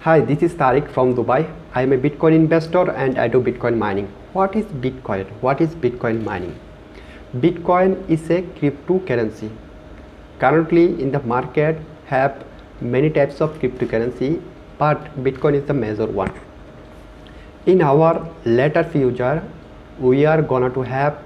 Hi, this is Tariq from Dubai. I am a Bitcoin investor and I do Bitcoin mining. What is Bitcoin? What is Bitcoin mining? Bitcoin is a cryptocurrency. Currently in the market have many types of cryptocurrency, but Bitcoin is the major one. In our later future, we are gonna to have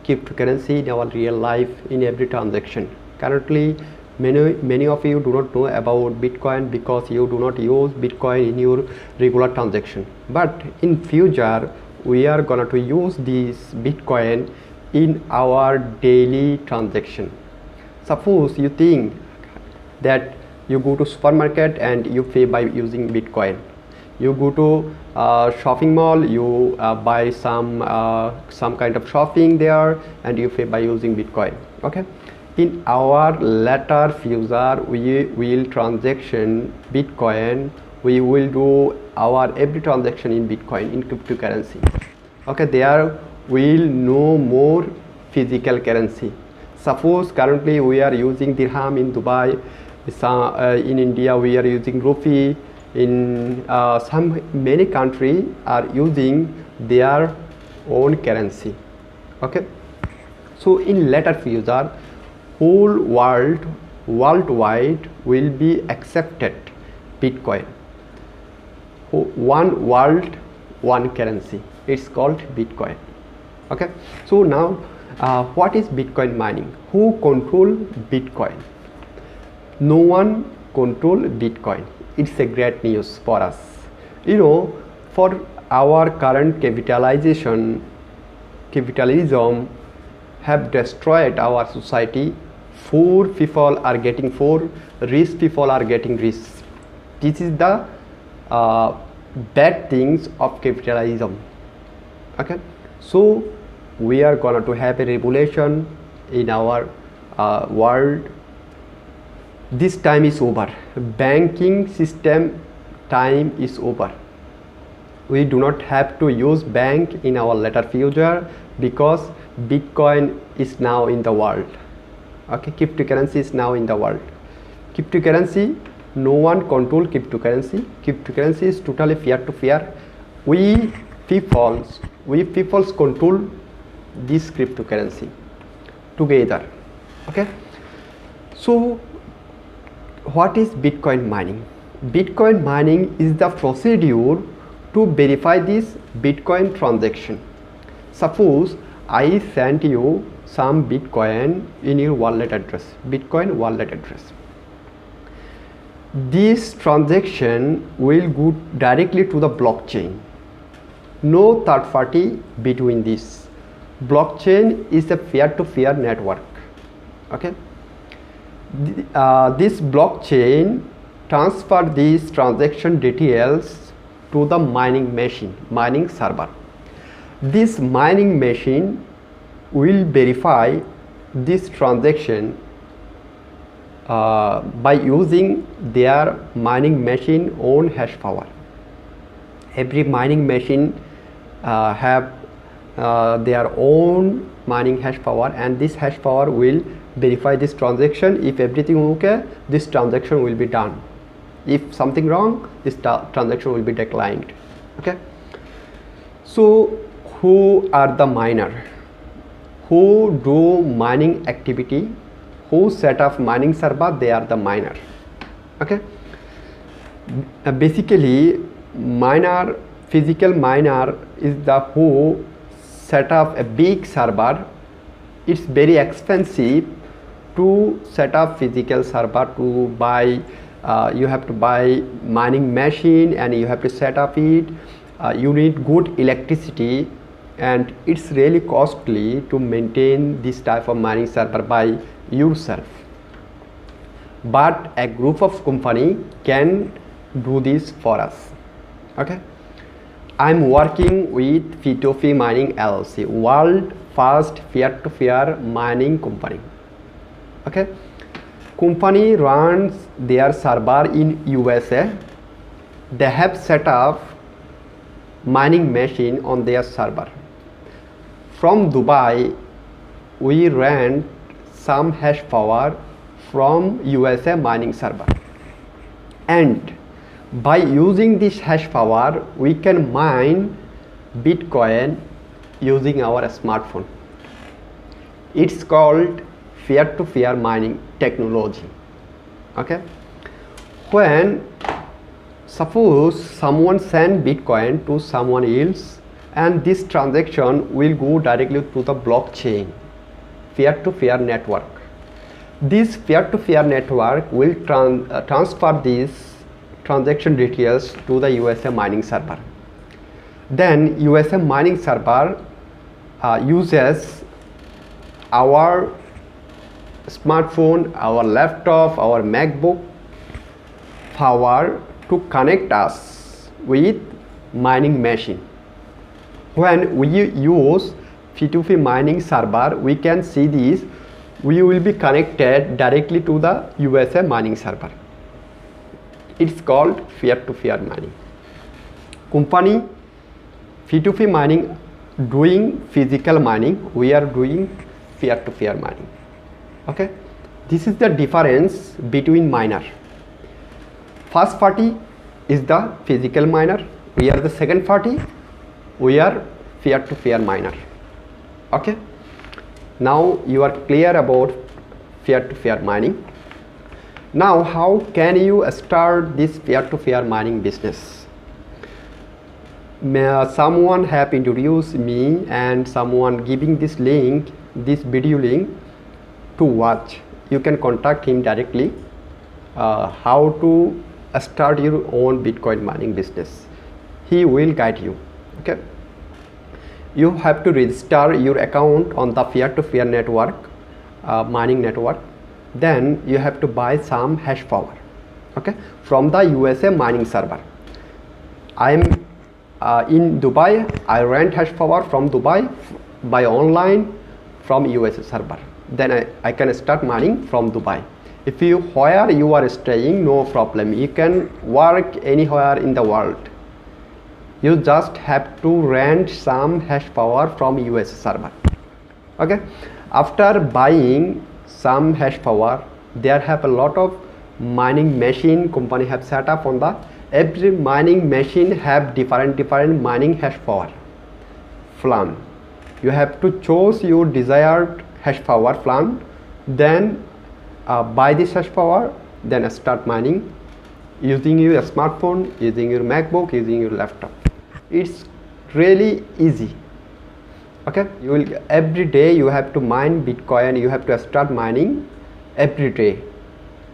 cryptocurrency in our real life in every transaction. Currently, many of you do not know about Bitcoin because you do not use Bitcoin in your regular transaction. But in future, we are gonna to use this Bitcoin in our daily transaction. Suppose you think that you go to supermarket and you pay by using Bitcoin. You go to shopping mall, you buy some kind of shopping there and you pay by using Bitcoin. Okay, in our later future we will transaction Bitcoin. We will do our every transaction in Bitcoin, in cryptocurrency. Okay, there will no more physical currency. Suppose currently we are using dirham in Dubai, in India we are using rupee, in many countries are using their own currency. Okay, so in later future whole worldwide will be accepted Bitcoin. One world, one currency, it's called Bitcoin. Okay, so now what is Bitcoin mining? Who control Bitcoin? No one control Bitcoin. It's a great news for us. You know, for our current capitalism have destroyed our society. Poor people are getting poor, rich people are getting rich. This is the bad things of capitalism. Okay, so we are gonna to have a revolution in our world. This time is over. Banking system time is over. We do not have to use bank in our later future because Bitcoin is now in the world. Okay, cryptocurrency is now in the world. Cryptocurrency, no one control cryptocurrency. Cryptocurrency is totally peer to peer. We peoples control this cryptocurrency together. Okay, so what is Bitcoin mining? Bitcoin mining is the procedure to verify this Bitcoin transaction. Suppose I sent you some Bitcoin in your wallet address, Bitcoin wallet address. This transaction will go directly to the blockchain. No third party between this. Blockchain is a peer-to-peer network. Okay, this blockchain transfer these transaction details to the mining machine, mining server. This mining machine will verify this transaction by using their mining machine own hash power. Every mining machine have their own mining hash power, and this hash power will verify this transaction. If everything okay, this transaction will be done. If something wrong, this transaction will be declined. Okay, so who are the miner? Who do mining activity? Who set up mining server? They are the miner. Okay, basically miner, physical miner is the who set up a big server. It's very expensive to set up physical server. To buy you have to buy mining machine and you have to set up it. You need good electricity and it's really costly to maintain this type of mining server by yourself. But a group of company can do this for us. Okay, I'm working with P2P Mining LLC, world first peer-to-peer mining company. Okay, company runs their server in USA. They have set up mining machine on their server. From Dubai, we rent some hash power from USA mining server, and By using this hash power, we can mine Bitcoin using our smartphone. It's called peer-to-peer mining technology. Okay, when suppose someone send Bitcoin to someone else, and this transaction will go directly to the blockchain peer-to-peer network. This peer-to-peer network will transfer these transaction details to the USM mining server. Then USM mining server uses our smartphone, our laptop, our MacBook power to connect us with mining machine. When we use P2P mining server, we can see this. We will be connected directly to the USM mining server. It's called peer-to-peer mining. Company P2P mining doing physical mining, we are doing peer-to-peer mining. Okay, this is the difference between miner. First party is the physical miner, we are the second party, we are peer-to-peer miner. Okay, now you are clear about peer-to-peer mining. Now how can you start this peer-to-peer mining business? Someone have introduced me and someone giving this link, this video link to watch. You can contact him directly how to start your own Bitcoin mining business. He will guide you. Okay, you have to register your account on the peer-to-peer network, mining network. Then you have to buy some hash power, okay, from the USM mining server. I'm in Dubai. I rent hash power from Dubai by online from US server. Then I can start mining from Dubai. If you where you are staying, no problem, you can work anywhere in the world. You just have to rent some hash power from US server. Okay, after buying some hash power, there have a lot of mining machine company have set up on the every mining machine have different mining hash power plan. You have to choose your desired hash power plan, then buy this hash power, then start mining using your smartphone, using your MacBook, using your laptop. It's really easy. Okay, you will every day you have to mine Bitcoin. You have to start mining every day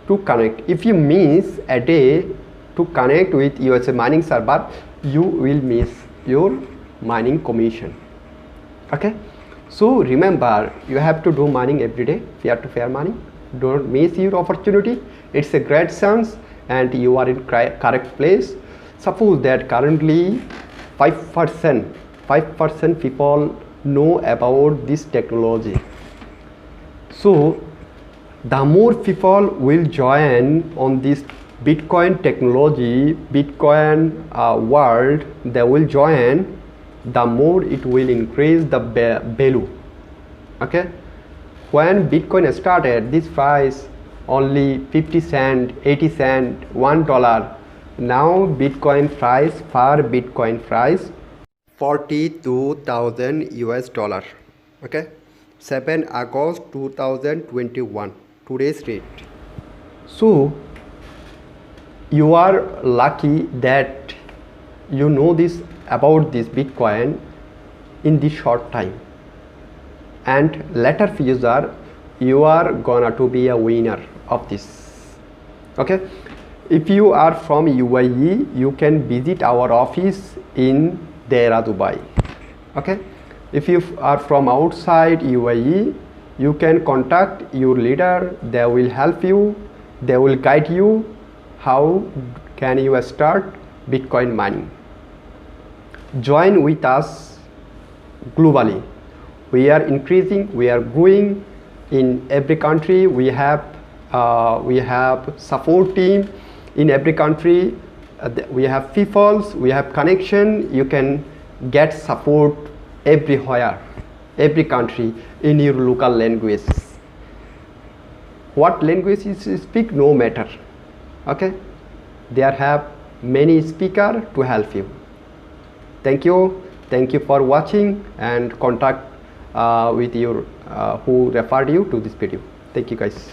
to connect. If you miss a day to connect with USA mining server, you will miss your mining commission. Okay, so remember, you have to do mining every day, peer-to-peer mining. Don't miss your opportunity. It's a great chance and you are in correct place. Suppose that currently 5% people know about this technology. So the more people will join on this Bitcoin technology, Bitcoin world, they will join, the more it will increase the value. Okay, when Bitcoin started, this price only 50 cent, 80 cent, $1. Now Bitcoin price per Bitcoin price $42,000 US. Okay, 7 August 2021 today's rate. So you are lucky that you know this about this Bitcoin in this short time, and later future you are gonna to be a winner of this. Okay, if you are from UAE, you can visit our office in Deira, Dubai. Okay, if you are from outside UAE, you can contact your leader. They will help you, they will guide you how can you start Bitcoin mining. Join with us globally. We are increasing, we are growing in every country. We have support team in every country. We have people, we have connection. You can get support everywhere, every country in your local language. What language you speak, no matter. Okay, there have many speaker to help you. Thank you for watching, and contact with your who referred you to this video. Thank you guys.